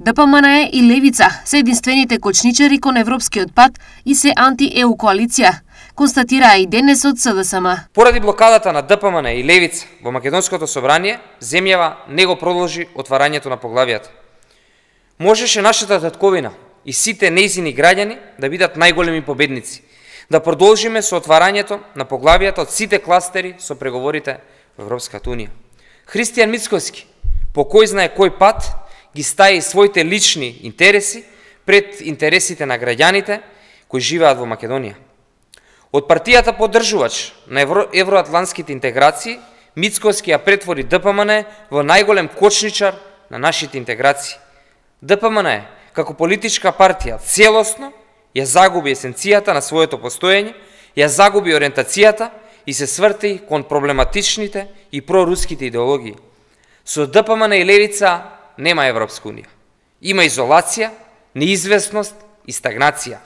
ДПМНЕ и Левица се единствените кочничари кон европскиот пат и се анти-ЕУ коалиција, констатираа и денес од СДСМ. Поради блокадата на ДПМНЕ и Левица во Македонското собрание, земјава не го продолжи отварањето на поглавијата. Можеше нашата татковина и сите нејзини граѓани да бидат најголеми победници, да продолжиме со отварањето на поглавијата од сите кластери со преговорите во Европската унија. Христијан Мицкоски, по кој знае кој пат, ги стаи своите лични интереси пред интересите на граѓаните кои живеат во Македонија. Од партијата поддржувач на евроатлантските интеграции, Мицкоски ја претвори ДПМНЕ во најголем кочничар на нашите интеграции. ДПМНЕ, како политичка партија, целосно ја загуби есенцијата на своето постоење, ја загуби ориентацијата и се сврти кон проблематичните и проруските идеологии. Со ДПМНЕ и Левица нема Европска унија. Има изолација, неизвестност и стагнација.